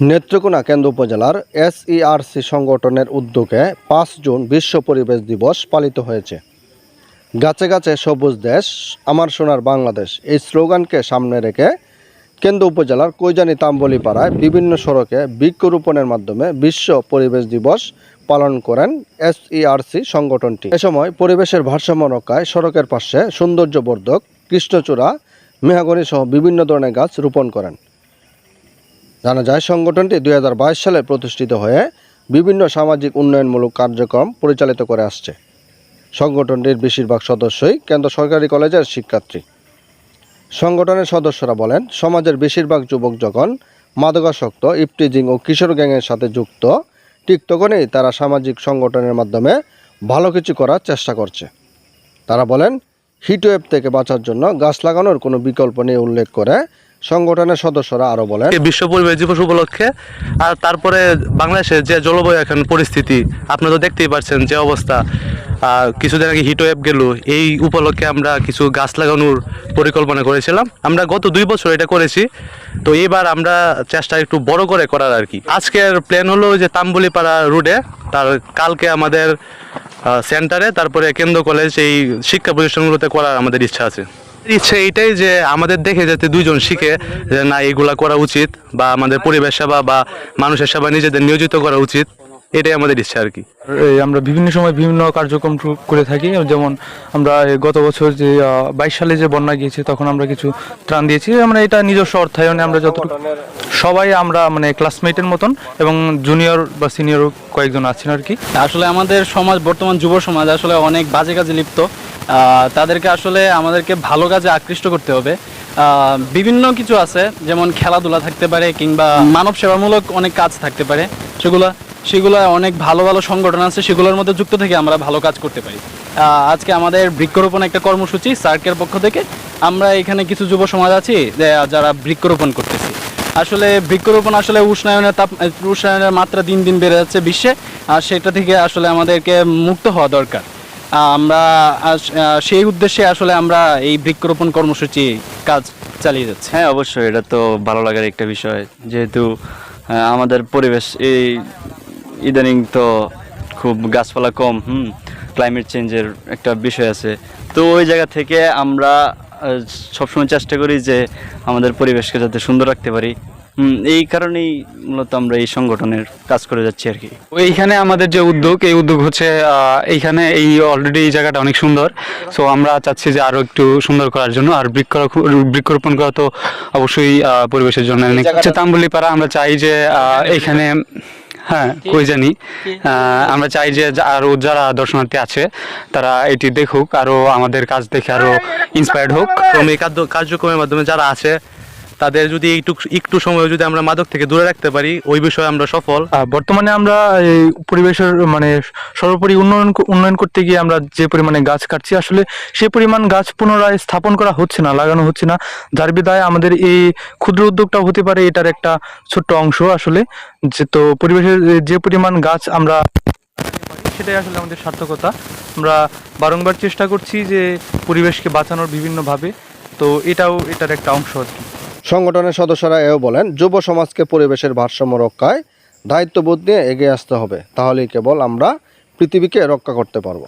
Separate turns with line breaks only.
নেত্রকোনা কেন্দ্র উপজেলার এসইআরসি সংগঠনের উদ্যোগে ৫ জুন বিশ্ব পরিবেশ দিবস পালিত হয়েছে। গাছে গাছে সবুজ দেশ, আমার সোনার বাংলাদেশ এই স্লোগানকে সামনে রেখে কেন্দ্র উপজেলার কৈজানি তাম্বলিপাড়ায় বিভিন্ন সড়কে বৃক্ষরোপণের মাধ্যমে বিশ্ব পরিবেশ দিবস পালন করেন এসইআরসি সংগঠনটি। এ সময় পরিবেশের ভারসাম্য রক্ষায় সড়কের পাশে সৌন্দর্যবর্ধক কৃষ্ণচূড়া, মেহগনি সহ বিভিন্ন ধরনের গাছ রোপণ করেন। জানা যায়, সংগঠনটি 2022 সালে প্রতিষ্ঠিত হয়ে বিভিন্ন সামাজিক উন্নয়নমূলক কার্যক্রম পরিচালিত করে আসছে। সংগঠনটির বেশিরভাগ সদস্যই কেন্দ্র সরকারি কলেজের শিক্ষার্থী। সংগঠনের সদস্যরা বলেন, সমাজের বেশিরভাগ যুবক যখন মাদকাসক্ত, ইফটিজিং ও কিশোর গ্যাংয়ের সাথে যুক্ত, ঠিক তখনই তারা সামাজিক সংগঠনের মাধ্যমে ভালো কিছু করার চেষ্টা করছে। তারা বলেন, হিটওয়েভ থেকে বাঁচার জন্য গাছ লাগানোর কোনো বিকল্প নেই উল্লেখ করে সংগঠনের সদস্যরা আরো বলেন,
বিশ্ব পরিবেশ দিবস উপলক্ষে আর তারপরে বাংলাদেশের যে জলবায়ু এখন পরিস্থিতি আপনারা তো দেখতেই পাচ্ছেন যে অবস্থা, কিছুদিন আগে হিটওয়েভ গেল, এই উপলক্ষে আমরা কিছু গাছ লাগানোর পরিকল্পনা করেছিলাম। আমরা গত 2 বছর এটা করেছি, তো এবার আমরা চেষ্টা একটু বড় করে করার আর কি। আজকের প্ল্যান হলো যে তাম্বলিপাড়া রোডে, তার কালকে আমাদের সেন্টারে, তারপরে কেন্দ্র কলেজ, এই শিক্ষা প্রতিষ্ঠানগুলোতে করার আমাদের ইচ্ছা আছে। ইচ্ছে এইটাই যে আমাদের দেখে যাতে 2 জন শিখে যে না, এগুলা করা উচিত, বা আমাদের পরিবেশ সেবা বা মানুষের সেবা নিজেদের নিয়োজিত করা উচিত, এটাই আমাদের ইচ্ছা আর কি।
আমরা বিভিন্ন সময় বিভিন্ন কার্যক্রম করে থাকি, যেমন আমরা গত বছর যে 22 সালে যে বন্যা গিয়েছে তখন আমরা কিছু ত্রাণ দিয়েছি। আমরা এটা নিজস্ব অর্থায়নে আমরা যতটুকু সবাই আমরা মানে ক্লাসমেটের মতন, এবং জুনিয়র বা সিনিয়র কয়েকজন আছেন আর কি।
আসলে আমাদের সমাজ, বর্তমান যুব সমাজ আসলে অনেক বাজে কাজে লিপ্ত। তাদেরকে আসলে আমাদেরকে ভালো কাজে আকৃষ্ট করতে হবে। বিভিন্ন কিছু আছে, যেমন খেলাধুলা থাকতে পারে, কিংবা মানব সেবামূলক অনেক কাজ থাকতে পারে। সেগুলো অনেক ভালো ভালো সংগঠন আছে, সেগুলোর মধ্যে যুক্ত থেকে আমরা ভালো কাজ করতে পারি। আজকে আমাদের বৃক্ষরোপণ একটা কর্মসূচি সার্কের পক্ষ থেকে, আমরা এখানে কিছু যুব সমাজ আছি যারা বৃক্ষরোপণ করতেছি। আসলে বৃক্ষরোপণ আসলে উষ্ণায়নের মাত্রা দিন দিন বেড়ে যাচ্ছে বিশ্বে, আর সেটা থেকে আসলে আমাদেরকে মুক্ত হওয়া দরকার। আমরা সেই উদ্দেশ্যে আসলে আমরা এই বৃক্ষরোপণ কর্মসূচি কাজ চালিয়ে যাচ্ছি।
হ্যাঁ, অবশ্যই এটা তো ভালো লাগার একটা বিষয়, যেহেতু আমাদের পরিবেশ এই ইদানিং তো খুব গাছপালা কম, ক্লাইমেট চেঞ্জের একটা বিষয় আছে। তো ওই জায়গা থেকে আমরা সবসময় চেষ্টা করি যে আমাদের পরিবেশকে যাতে সুন্দর রাখতে পারি। এই কারণেই মূলত আমরা এই সংগঠনের কাজ করে যাচ্ছি আর কি।
এইখানে আমাদের যে উদ্যোগ, এই উদ্যোগ হচ্ছে এইখানে এই অলরেডি এই জায়গাটা অনেক সুন্দর। সো আমরা চাচ্ছি যে আরো একটু সুন্দর করার জন্য, আর বৃক্ষরোপণ করা তো অবশ্যই পরিবেশের জন্য। তাম্বলিপাড়া আমরা চাই যে এইখানে, হ্যাঁ কৈজানি, আমরা চাই যে আরো যারা দর্শনার্থী আছে তারা এটি দেখুক, আরো আমাদের কাজ দেখে আরো ইন্সপায়ার্ড হোক।
এই কার্যক্রমের মাধ্যমে যারা আছে তাদের যদি একটু সময় যদি আমরা মাদক থেকে দূরে রাখতে পারি, ওই বিষয়ে আমরা সফল।
বর্তমানে আমরা এই পরিবেশের মানে সর্বোপরি উন্নয়ন করতে গিয়ে আমরা যে পরিমাণে গাছ কাটছি, আসলে সেই পরিমাণ গাছ পুনরায় স্থাপন করা হচ্ছে না, লাগানো হচ্ছে না, যার বিধায় আমাদের এই ক্ষুদ্র উদ্যোগটাও হতে পারে এটার একটা ছোট্ট অংশ আসলে। যে তো পরিবেশের যে পরিমাণ গাছ আমরা, সেটাই আসলে আমাদের সার্থকতা। আমরা বারংবার চেষ্টা করছি যে পরিবেশকে বাঁচানোর বিভিন্নভাবে, তো এটার একটা অংশ আর কি।
সংগঠনের সদস্যরা এও বলেন, যুব সমাজকে পরিবেশের ভারসাম্য রক্ষায় দায়িত্ববোধ নিয়ে এগিয়ে আসতে হবে, তাহলেই কেবল আমরা পৃথিবীকে রক্ষা করতে পারবো।